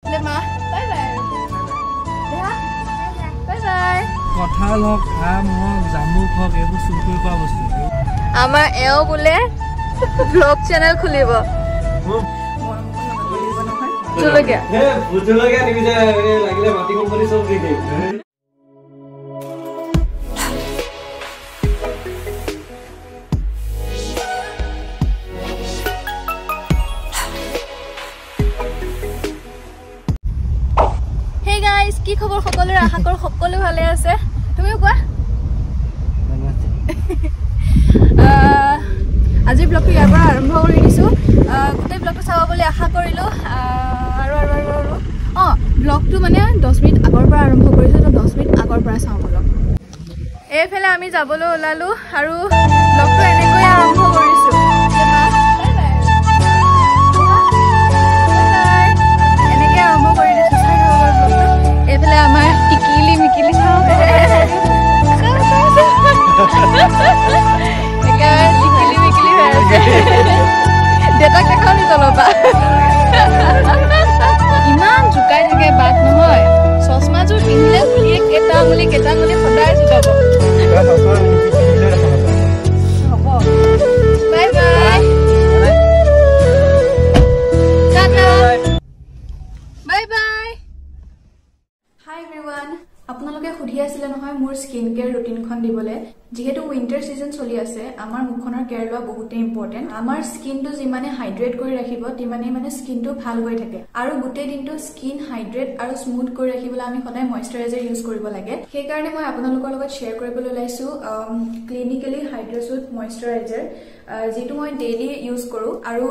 মা bye bye bye bye কঁঠাল হওক আম হওক জামুক হওক এইবোৰ চুৰ কৰি খোৱা বস্তু আমাৰ এও বোলে ব্লগ চেনেল খুলিব জলকীয়া জলকীয়া নিবি যে লাগিলে মাটি কোম্পানী চব দি দিম কি খবৰ সকলোৰে আশা কৰো সকলো ভালে আছে তুমি কোৱা আজি ব্লগটো ইয়াৰ পৰা আৰম্ভ কৰি দিছো গোটেই ব্লগটো চাব বুলি আশা কৰিলো আৰু ব্লগটো মানে 10 মিনিট আগৰ পৰা আৰম্ভ কৰিছো তো 10 মিনিট আগৰ পৰা চাওঁ ব্লগ এইফালে আমি যাবলৈ ওলালো আৰু ব্লগটো এনেকৈ আৰম্ভ কৰিছো এনেকৈ আৰম্ভ কৰি দিছো এইফালে আমাৰ টিকিলি মিকিলি চাওঁ একেবাৰে টিকিলি মিকিলি হৈ আছে দেউতাক দেখাও নি তলপা ইমান জোকাই থাকে বাট নহয় চশমাযোৰ পিন্ধিলে খুলিয়ে কেইটা আঙুলি সদায় জোকাব হ'ব bye bye bye bye Hi everyone, আপোনালোকে খুধি আছিল নহয় মোৰ স্কিন কেয়াৰ ৰুটিনখন দিবলে যেহেতু উইন্টাৰ সিজন চলি আছে আমাৰ মুখনৰ কেয়াৰ লোৱা বহুত ইম্পৰ্টেন্ট আমাৰ স্কিনটো যিমানে হাইড্ৰেট কৰি ৰাখিব তিমানে মানে স্কিনটো ভাল হৈ থাকে আৰু গোটেই দিনটো স্কিন হাইড্ৰেট আৰু স্মুথ কৰি ৰাখিবলৈ আমি সদায় ময়েশ্চাৰাইজাৰ ইউজ কৰিব লাগে সেই কাৰণে মই আপোনালোকৰ লগত শেয়াৰ কৰিবলৈ লাইছো ক্লিনিক্যালি হাইড্ৰা সুট ময়েশ্চাৰাইজাৰ যেটো মই ডেইলি ইউজ কৰো আৰু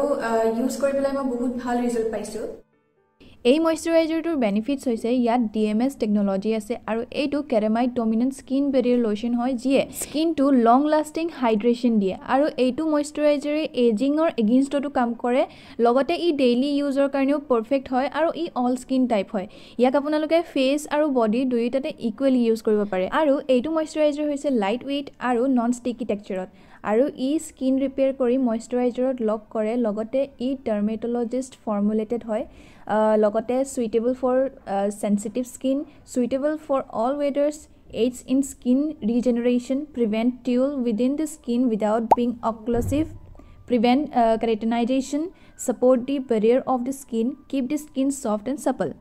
ইউজ কৰি পেলাই মই বহুত ভাল ৰিজাল্ট পাইছো এই ময়েশ্চাৰাইজাৰটোৰ বেনিফিটস হৈছে ইয়াত ডিএমএস টেকনলজি আছে আৰু এইটো কেৰামাইড ডমিনেন্ট স্কিন বেৰিয়াৰ লোশন হয় যিয়ে স্কিনটো লং লাষ্টিং হাইড্ৰেশ্যন দিয়ে আৰু এইটো ময়েশ্চাৰাইজাৰে এজিঙৰ এগেইনষ্টটো কাম কৰে লগতে ই ডেইলি ইউজৰ কাৰণেও পাৰফেক্ট হয় আৰু ই অল স্কিন টাইপ হয় ইয়াক আপোনালোকে ফেস আৰু বডি দুইটাতে ইকুৱেলি ইউজ কৰিব পাৰে আৰু এইটো ময়েশ্চাৰাইজাৰ হৈছে লাইট ৱেইট আৰু নন ষ্টিকি টেক্সচাৰত আৰু ই স্কিন ৰিপেয়াৰ কৰি ময়েশ্চাৰাইজাৰত লক কৰে লগতে ই ডাৰ্মেটলজিষ্ট ফৰ্মুলেটেড হয় লগতে suitable for sensitive skin suitable for all weathers aids in skin regeneration prevent teal within the skin without being occlusive prevent keratinization support the barrier of the skin keep the skin soft and supple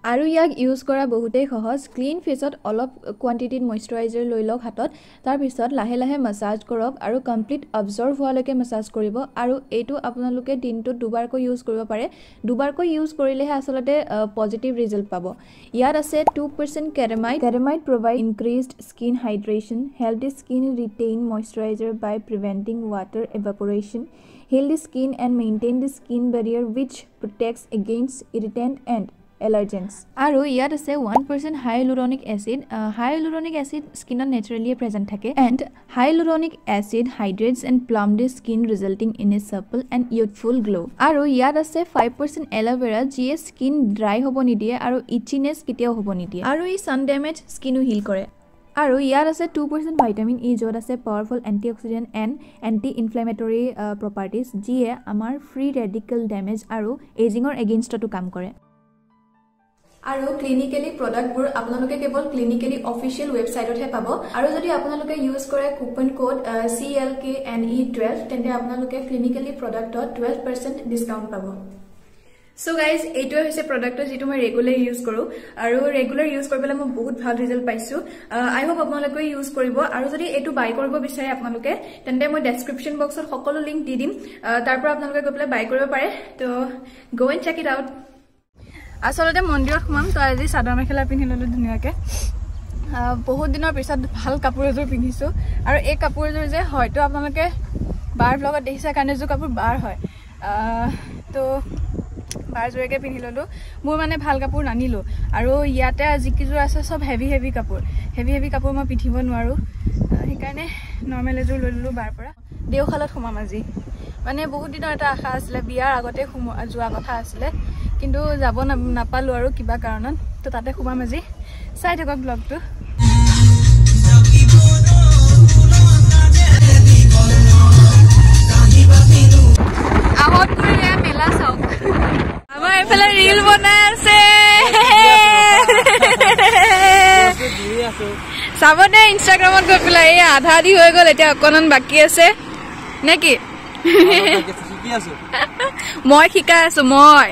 আৰু ইয়াক use কৰা বহুতেই সহজ clean ফেসত অলপ কোয়ান্টিটিত moisturiser লৈ লওক হাতত তাৰ পিছত লাহে লাহে মাসাজ কৰক আৰু কমপ্লিট অবজৰ্ভ হোৱালৈকে মাসাজ কৰিব আৰু এইটো আপোনালোকে দিনটোত দুবাৰকৈ ইউজ কৰিব পাৰে দুবাৰকৈ ইউজ কৰিলেহে আসলতে পজিটিভ ৰিজাল্ট পাব ইয়াত আছে 2% কেৰামাইড provide increased skin hydration help the skin retain moisturizer by preventing water evaporation heal the skin and maintain the skin barrier which protects against irritant and allergens আৰু ইয়াত আছে 1% hyaluronic acid skinত naturally present থাকে and hyaluronic acid hydrates and plump the skin resulting in a supple and youthful glow আৰু ইয়াত আছে 5% aloe vera যিয়ে skin dry হ'ব নিদিয়ে আৰু itchiness কেতিয়াও হ'ব নিদিয়ে আৰু ই sun damage skin heal কৰে আৰু ইয়াত আছে 2% ভিটামিন ই যত আছে powerful antioxidant and anti inflammatory properties যিয়ে আমাৰ ফ্ৰী ৰেডিকেল ড্যামেজ আৰু এজিঙৰ এগেইনষ্টটো কাম কৰে আৰু ক্লিনিক্যালি প্ৰডাক্টবোৰ আপোনালোকে কেৱল ক্লিনিক্যালি অফিচিয়েল ৱেবসাইটতহে পাব আৰু যদি আপোনালোকে ইউজ কৰে কুপন কোড CLKNE12 তেন্তে আপোনালোকে ক্লিনিক্যালি প্ৰডাক্টত 12% ডিসকাউন্ট পাব সো গাইজ এইটো হৈছে প্ৰডাক্ট যেটো মই ৰেগুলাৰ ইউজ কৰো আৰু ৰেগুলাৰ ইউজ কৰিবলৈ মই বহুত ভাল ৰিজাল্ট পাইছো আই হোপ আপোনালোকে ইউজ কৰিব আৰু যদি এইটো বাই কৰিব বিচাৰে আপোনালোকে তেন্তে মই ডেসক্ৰিপচন বক্সত সকলো লিংক দি দিম তাৰ পৰা আপোনালোকে গৈ পেলাই বাই কৰিব পাৰে তো গো এণ্ড চেক ইট আউট আসলতে মন্দিৰত সোমাম তো আজি চাদৰ মেখেলা পিন্ধি ললো ধুনিয়াকে বহুত দিনৰ পিছত ভাল কাপোৰ এযোৰ পিন্ধিছো আৰু এই কাপোৰযোৰ যে হয়তো আপোনালোকে বাৰ ব্লগত দেখিছা কাৰণে যে কাপোৰ বাৰ হয় তো বাৰ জোৰেকে পিন্ধি ললো মোৰ মানে ভাল কাপোৰ নানিলো আৰু ইয়াতে আজি কিযোৰ আছে সব হেভি কাপোৰ মই পিন্ধিব নোৱাৰো সেইকাৰণে নৰ্মেল এযোৰ লৈ ললো বাৰ পৰা দেওখালত সোমাম আজি মানে বহুত দিনৰ এটা আশা আছিল বিয়াৰ আগতে যোৱা কথা আছিল কিন্তু যাব নাপালো আৰু কিবা কাৰণত তো তাতে সোমাম আজি চাই থাকক ব্লগটো আহত কৰি মেলা চাওক আমাৰ এইফালে ৰীল বনাই আছে চাব দে ইনষ্টাগ্ৰামত গৈ পেলাই এই আধা দি হৈ গ'ল এতিয়া অকণমান বাকী আছে নেকি মই শিকাই আছো মই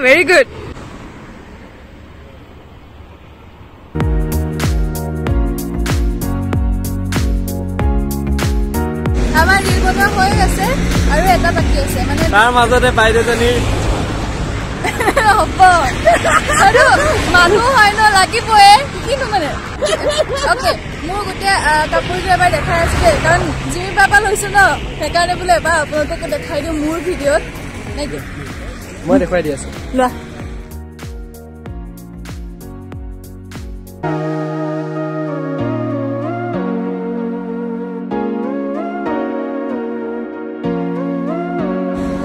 ভেৰি গুড আমাৰ ৰীল বনোৱা হৈ আছে আৰু এটা বাকী আছে মানে তাৰ মাজতে বাইদেউজনী হ'ব আৰু মানুহ হয় ন লাগিবই কিনো মানে অ'কে মোৰ গোটেই কাপোৰযোৰ এবাৰ দেখাই আছিলে কাৰণ জিমি পাপা লৈছো ন সেইকাৰণে বোলে এবাৰ আপোনালোককো দেখাই দিওঁ মোৰ ভিডিঅ'ত নেকি মই দেখুৱাই দি আছো লোৱা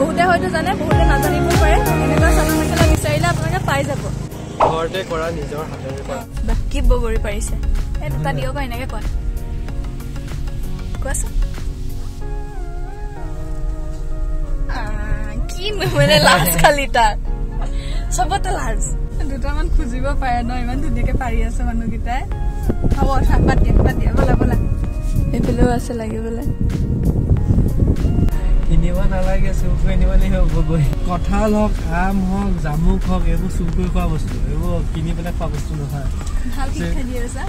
বহুতে হয়তো জানে বহুতে নাজানিব পাৰে এনেকুৱা চাদৰ মেখেলা বিচাৰিলে আপোনালোকে পাই যাব ঘৰতে কৰা নিজৰ হাতেৰে কৰা কি বগৰী পাৰিছে এই দুটা দিয়ক এনেকে কোৱা কোৱাচোন কি মানে লাজ খালি তাৰ চবতে লাজ দুটামান খুজিব পাৰে ন ইমান ধুনীয়াকে পাৰি আছে মানুহকেইটাই হ'ব বাদ দিয়া ব'লা ব'লা এইফালেও আছে লাগিবলৈ কিনিব নালাগে চুৰ কৰি নিবলৈ হ'বগৈ কঁঠাল হওক আম হওক জামুক হওক এইবোৰ চুৰ কৰি খোৱা বস্তু এইবোৰ কিনি পেলাই খোৱা বস্তু নহয় ভাল শিক্ষা দি আছা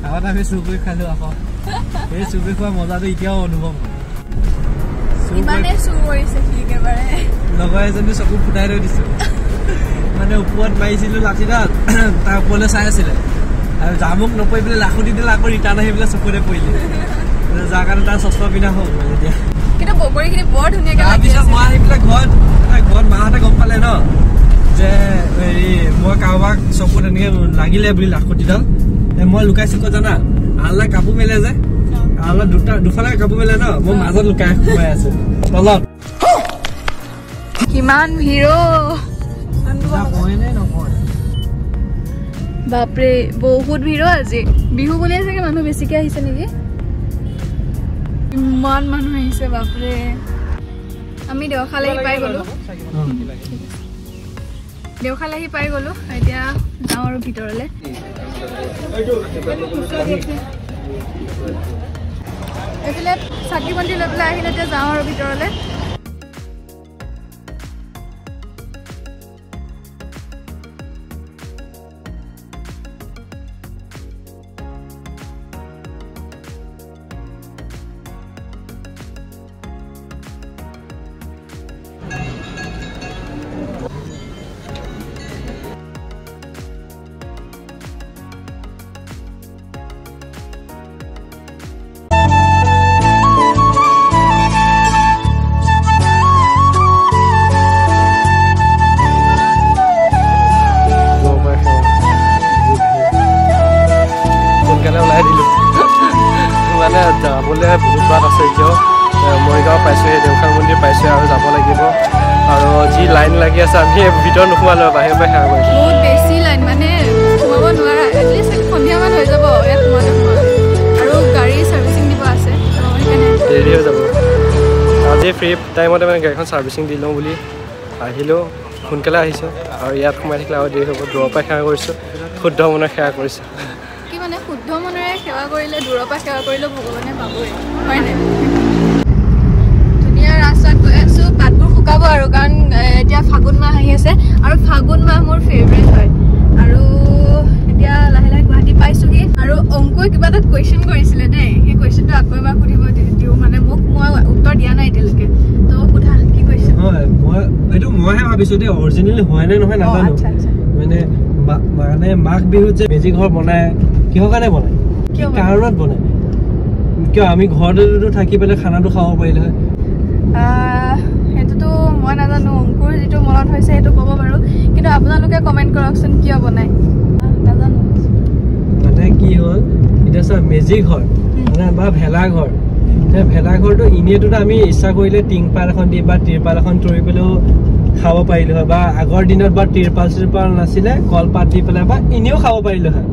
আগত আমি চুৰ কৰি খালো আকৌ এই চুৰ কৰি খোৱা মজাটো এতিয়াও অনুভৱ হয় ইমানে চুৰ কৰিছে সি একেবাৰে লগৰ এজনী চকু ফুটাই থৈ দিছো মানে ওপৰত মাৰিছিলো লাঠিডাল তাৰ ওপৰলৈ চাই আছিলে আৰু জামুক নপৰি পেলাই লাখুটি দিলে আকৌ ৰিটাৰ্ণ আহি পেলাই চকুৰে পৰিলে যাৰ কাৰণে তাৰ চশমা পিন্ধা হ'ল মানে এতিয়া কিন্তু বগৰীখিনি বৰ ধুনীয়াকে তাৰপিছত মই আহি পেলাই ঘৰত মাহঁতে গম পালে ন যে হেৰি মই কাৰোবাক চকুত এনেকে লাগিলে বুলি লাখুটিডাল মই লুকাইছো ক'ত জানা আল্লা কাপোৰ মেলে যে আল্লা দুফালে কাপোৰ মেলে ন মই মাজত লুকাই সোমাই আছো তলত কিমান ভিৰো বাপৰে বহুত ভিৰো আজি বিহু বুলি চাগে মানুহ বেছিকে আহিছে নেকি ইমান মানুহ আহিছে বাপৰে আমি দেওখালেহি পাই গলো এতিয়া যাওঁ আৰু ভিতৰলে এইফালে চাকি বন্তি লৈ পেলাই আহিলে এতিয়া যাওঁ আৰু ভিতৰলে যাবলৈ বহুত বাট আছে এতিয়াও মৰিগাঁও পাইছোঁহে দেওখাল মন্দিৰ পাইছোঁহে আৰু যাব লাগিব আৰু যি লাইন লাগি আছে আমি ভিতৰত নোসোমালোঁ বাহিৰৰ পৰা সেৱা কৰিছোঁ বহুত বেছি লাইন মানে সোমাব নোৱাৰা এটলিষ্ট সন্ধিয়ামান হৈ যাব ইয়াত সোমালে আৰু গাড়ী ছাৰ্ভিচিং দিব আছে দেৰি হৈ যাব আজি ফ্ৰী টাইমতে মানে গাড়ীখন ছাৰ্ভিচিং দি লওঁ বুলি আহিলোঁ সোনকালে আহিছোঁ আৰু ইয়াত সোমাই থাকিলে আৰু দেৰি হ'ব দূৰৰ পৰা সেৱা কৰিছোঁ শুদ্ধ মনে সেৱা কৰিছোঁ মানে শুদ্ধ মনেৰে সেৱা কৰিলে দূৰৰ পৰা সেৱা কৰিলেও ভগৱানে পাবই হয় নাই ধুনীয়া ৰাস্তাত গৈ আছো পাতবোৰ শুকাব আৰু কাৰণ এতিয়া ফাগুন মাহ আহি আছে আৰু ফাগুন মাহ মোৰ ফেভৰেট হয় আৰু এতিয়া লাহে লাহে গুৱাহাটী পাইছোহি আৰু অংকুৱে কিবা এটা কুৱেশ্যন কৰিছিলে দেই সেই কুৱেশ্যনটো আকৌ এবাৰ সুধিব দিওঁ মানে মোক মই উত্তৰ দিয়া নাই এতিয়ালৈকে তো সোধা কি কুৱেশ্যন হয় এইটো মইহে ভাবিছোঁ দেই অৰিজিনেলি হয় নে নহয় নাজানো মানে মাঘ বিহুত যে মেজি ঘৰ বনায় কিহৰ কাৰণে বনায় কি কাৰণত বনায় কিয় আমি ঘৰতে থাকি পেলাই খানাটো খাব পাৰিলে হয় সেইটোতো মই নাজানো অংকুৰ যিটো মনত হৈছে সেইটো ক'ব বাৰু কিন্তু আপোনালোকে কমেণ্ট কৰকচোন কিয় বনায় নাজানো মানে কি হ'ল এতিয়া চোৱা মেজি ঘৰ মানে বা ভেলাঘৰ ভেলাঘৰটো এনেইতো আমি ইচ্ছা কৰিলে টিংপাল এখন দি বা তিৰপাল এখন তৰি পেলাইও খাব পাৰিলোঁ হয় বা আগৰ দিনত বা তিৰপাল নাছিলে কলপাত দি পেলাই বা এনেও খাব পাৰিলোঁ হয়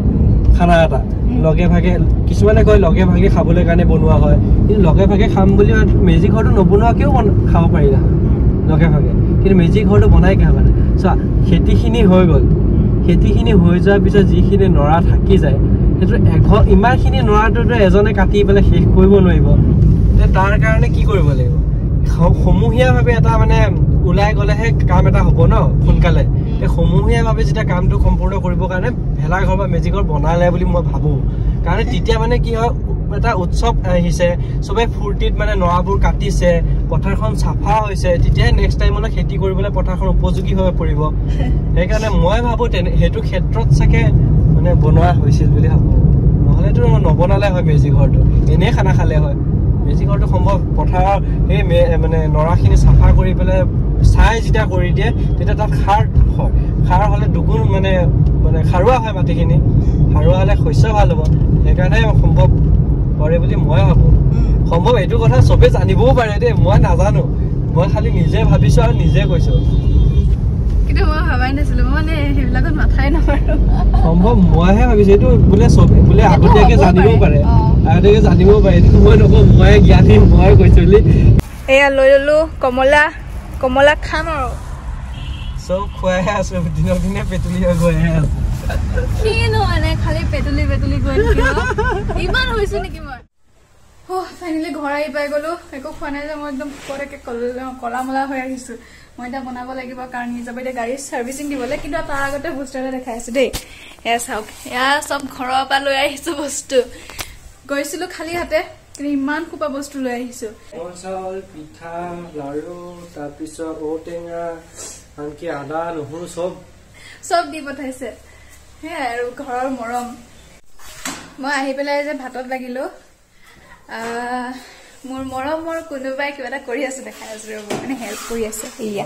খানা এটা লগে ভাগে কিছুমানে কয় লগে ভাগে খাবলৈ কাৰণে বনোৱা হয় কিন্তু লগে ভাগে খাম বুলি মেজি ঘৰটো নবনোৱাকেও খাব পাৰিলে হয় লগে ভাগে কিন্তু মেজি ঘৰটো বনাই কি মানে চোৱা খেতিখিনি হৈ গ'ল খেতিখিনি হৈ যোৱাৰ পিছত যিখিনি নৰা থাকি যায় সেইটো ইমানখিনি নৰাটোতো এজনে কাটি পেলাই শেষ কৰিব নোৱাৰিব তাৰ কাৰণে কি কৰিব লাগিব সমূহীয়াভাৱে এটা মানে ওলাই গ'লেহে কাম এটা হ'ব ন সোনকালে এই সমূহীয়াভাৱে যেতিয়া কামটো সম্পূৰ্ণ কৰিবৰ কাৰণে ভেলাঘৰ বা মেজি ঘৰ বনালে বুলি মই ভাবোঁ কাৰণ তেতিয়া মানে কি হয় এটা উৎসৱ আহিছে সবে ফূৰ্তিত মানে নৰাবোৰ কাটিছে পথাৰখন চাফা হৈছে তেতিয়া নেক্সট টাইমলৈ খেতি কৰিবলৈ পথাৰখন উপযোগী হৈ পৰিব সেইকাৰণে মই ভাবোঁ সেইটো ক্ষেত্ৰত চাগে মানে বনোৱা হৈছিল বুলি ভাবোঁ নহ'লেতো নবনালে হয় মেজি ঘৰটো এনেই খানা খালে হয় মেজি ঘৰটো সম্ভৱ পথাৰৰ সেই মানে নৰাখিনি চাফা কৰি পেলাই চাই যেতিয়া কৰি দিয়ে তেতিয়া তাত সাৰ হয় সাৰ হ'লে দুগুণ মানে সাৰুৱা হয় মাটিখিনি সাৰুৱা হ'লে শস্য ভাল হ'ব সেইকাৰণে সম্ভৱ কৰে বুলি মই ভাবোঁ সম্ভৱ এইটো কথা চবে জানিবও পাৰে দেই মই নাজানো মই খালি নিজে ভাবিছোঁ আৰু নিজে কৈছোঁ কিন্তু মই ভাবাই নাছিলোঁ মানে সেইবিলাকত মাথাই নামাৰো সম্ভৱ মইহে ভাবিছোঁ এইটো বোলে চবে বোলে আগতীয়াকৈ জানিবও পাৰে আগতীয়াকৈ জানিবও পাৰে এইটো মই নকওঁ মই জ্ঞানী মই কৈছোঁ বুলি এয়া লৈ ল'লোঁ কমলা খাম আৰু চব খুৱাইহে আছোঁ দিনক দিনে পেটুলি হৈ গৈহে আছোঁ কিনো মানে খালি পেটুলি গৈ ইমান হৈছোঁ নেকি মই ফাইনেলি ঘৰ আহি পাই গ'লোঁ একো খোৱা নাই যে মই একদম পটককৈ কলা মলা হৈ আহিছোঁ মই এতিয়া বনাব লাগিব কাৰণ নি যাব এতিয়া গাড়ী ছাৰ্ভিচিং দিবলৈ কিন্তু তাৰ আগতে বস্তু এটা দেখাই আছোঁ দেই এয়া চাওক এয়া চব ঘৰৰ পৰা লৈ আহিছোঁ বস্তু গৈছিলোঁ খালী হাতে কিন্তু ইমান খোপা বস্তু লৈ আহিছোঁ চাউল পিঠা লাড়ু তাৰপিছত ঔটেঙা আনকি আদা নহৰু চব দি পঠাইছে সেয়াই আৰু ঘৰৰ মৰম মই আহি পেলাই যে ভাতত লাগিলোঁ মোৰ মৰমৰ কোনোবাই কিবা এটা কৰি আছে দেখাই আছো ৰ'ব মানে হেল্প কৰি আছে এয়া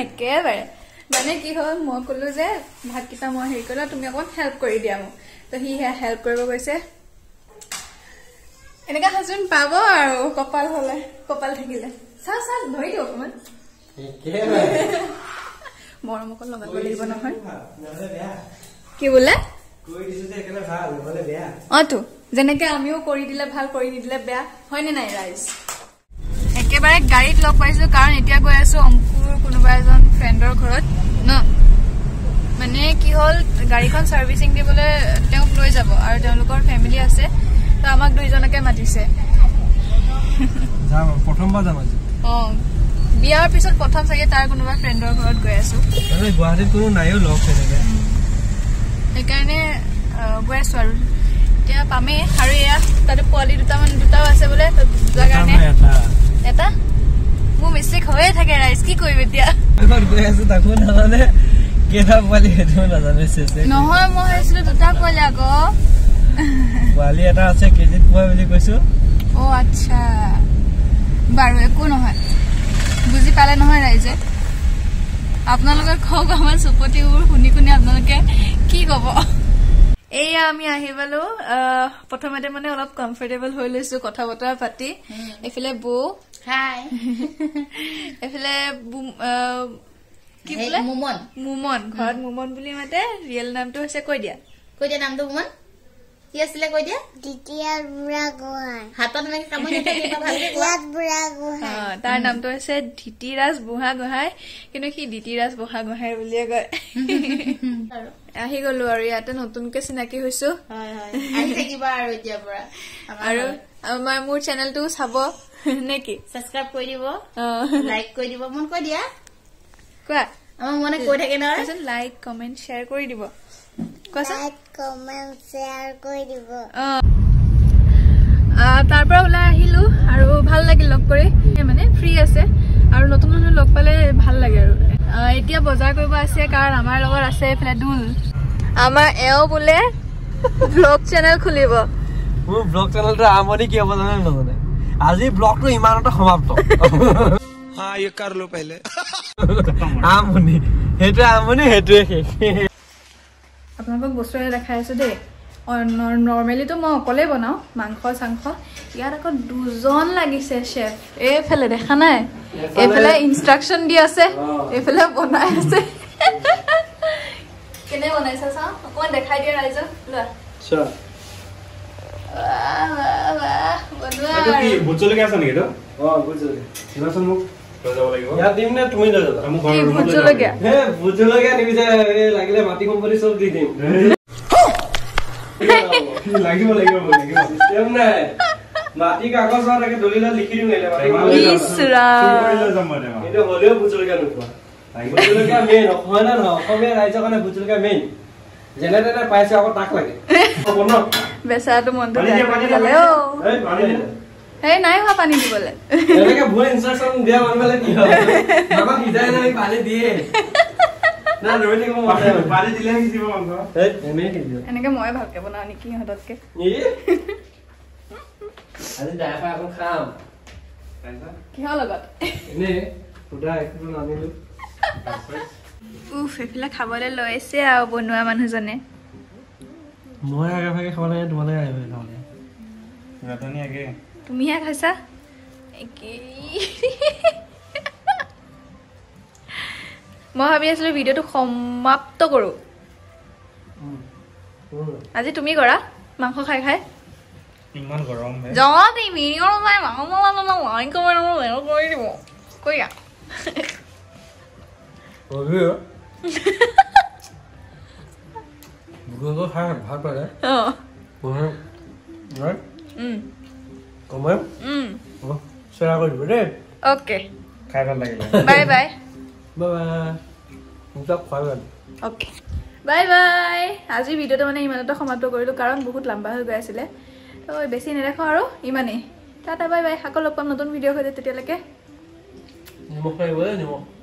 একেবাৰে মানে কি হ'ল মই ক'লো যে ভাতকেইটা মই হেৰি কৰিলোঁ তুমি অকণমান হেল্প কৰি দিয়া মোক তো সি সেয়া হেল্প কৰিব গৈছে এনেকুৱা হাজবেণ্ড পাব আৰু কপাল থাকিলে চাহ ধৰি দিওঁ অকণমান মৰম অকণ লগাব লাগিব নহয় কি বোলে তো যেনেকে আমিও কৰি দিলে ভাল কৰি নিদিলে বেয়া হয়নে নাই ৰাইজ একেবাৰে গাড়ীত লগ পাইছো কাৰণ এতিয়া গৈ আছো অংকুৰ কোনোবা এজন ফ্ৰেণ্ডৰ ঘৰত ন মানে কি হ'ল গাড়ীখন ছাৰ্ভিচিং দিবলৈ তেওঁক লৈ যাব আৰু তেওঁলোকৰ ফেমিলি আছে তো আমাক দুইজনকে মাতিছে প্ৰথমবাৰ যাম আজি বিয়াৰ পিছত প্ৰথম চাগে তাৰ কোনোবা ফ্ৰেণ্ডৰ ঘৰত গৈ আছো গুৱাহাটীত কোনো নাইও লগ সেইকাৰণে গৈ আছো আৰু এতিয়া পামেই আৰু এয়া তাতে পোৱালি দুটাও আছে বোলে যোৱাৰ কাৰণে এটা মোৰ মিষ্টেক হৈয়ে থাকে ৰাইজ কি কৰিম এতিয়া নহয় মই ভাবিছিলো দুটা পোৱালি আকৌ পোৱালি এটা আছে কেজিত পোৱা বুলি কৈছো আচ্ছা বাৰু একো নহয় বুজি পালে নহয় ৰাইজে আপোনালোকে কওক আমাৰ চুপতিবোৰ শুনি আপোনালোকে কি ক'ব এয়া আমি আহি পালো প্ৰথমতে মানে অলপ কমফৰ্টেবল হৈ লৈছো কথা বতৰা পাতি এফালে বৌ হাই এফালে কি বোলে মুমন ঘৰত মুমন বুলি মাতে ৰিয়েল নামটো হৈছে কৈ দিয়া নামটো মুমন কি আছিলে কৈ দিয়া তাৰ নামটো হৈছে ধিতিৰাজ বুঢ়া গোহাঁই কিন্তু সি ধিতিৰাজ বুঢ়া গোহাঁই বুলিয়ে কয় আহি গলো আৰু ইয়াতে নতুনকে চিনাকি হৈছো আৰু মোৰ চেনেলটো চাব নেকি সাবস্ক্ৰাইব কৰি দিব লাইক কৰি দিব মন কৈ দিয়া কোৱা আমাৰ মনে কৈ থাকে নহয় লাইক কমেন্ট শ্বেয়াৰ কৰি দিব তাৰ পৰা ওলাই আহিলো আৰু ভাল লাগিল লগ কৰি মানে ফ্ৰী আছে আৰু নতুন মানুহ লগ পালে ভাল লাগে আৰু এতিয়া বজাৰ কৰিব আছে কাৰণ আমাৰ লগত আছে এফালে দুল আমাৰ এও বোলে ব্লগ চেনেল খুলিব মোৰ ব্লগ চেনেলটো আমনি কি হ'ব জানে নাজানে আজি ব্লগটো ইমানতে সমাপ্ত हाँ ये कर लो पहले আমনি হেতুৱে শেষ আপোনালোকক বস্তু এটা দেখাই আছো দেই নৰ্মেলিটো মই অকলে বনাওঁ মাংস চাংস ইয়াত আকৌ দুজন লাগিছে চেফ এইফালে দেখা নাই এইফালে ইনষ্ট্ৰাকশ্যন দি আছে এইফালে বনাই আছে কেনে বনাইছা চাওঁ অকণমান দেখাই দিয়া ৰাইজক লোৱা এইটো কি ভুজলকে আছে নেকি তো বুঝলি দিবাচোন মোক লৈ যাব লাগিব ইয়াত দিম নে তুমি লৈ যাবা মোক ঘৰৰ ৰুমত ভুজলকে বুজলকে নিবি যে লাগিলে মাটি সম্পত্তি চব দি দিম লাগিব চিষ্টেম নাই মাটি কাগজ তাকে দলিলত লিখি দিম নেলে মাটি কিন্তু হ'লেও বুজলকে নোপোৱা বুজলকে মেইন হয় না নহয় অসমীয়া ৰাইজৰ কাৰণে বুজলকে মেইন যেনে তেনে পাইছে আকৌ তাক লাগে হ'ব ন বেচাৰাটো মনটো এই নাই হোৱা পানী দিবলৈ এনেকে ভুল ইনষ্ট্ৰাকচন দিয়া মানুহলে কি হয় আমাক হিদায় নাই পানী দিয়ে না ৰৈ থাকিব মতে পানী দিলে সিজিব মন এনেকে মই ভালকে বনাও নেকি সিহঁততকে আজি ডাইফা এখন খাম কিহৰ লগত এনে সুধা একটু নানিলো এইফালে খাবলৈ লৈছে আৰু বনোৱা মানুহজনে মই আগে ভাগে খাব লাগে তোমালোকে আহিব নহ'লে ৰাতনি আগে তুমিহে খাইছা মই ভাবি আছিলো ভিডিঅ'টো সমাপ্ত কৰো আজি তুমি কৰা মাংস খাই খাই ইমান গৰম হে যদি ভিডিঅ'টো চাই মাংস লাইক কৰি দিব কৰিয়া বুকুটো খাই ভাল পালে কমাই শ্বেয়াৰ কৰি দিব দেই অ'কে খাই ভাল লাগিলে bye bye okay bye bye আজি ভিডিঅ'টো মানে ইমানতে সমাপ্ত কৰিলোঁ কাৰণ বহুত লম্বা হৈ গৈ আছিলে তো বেছি নেদেখো আৰু ইমানেই টাটা বাই বাই আকৌ লগ পাম নতুন ভিডিঅ' হৈ তেতিয়ালৈকে নিমখ লাগিব নিমখ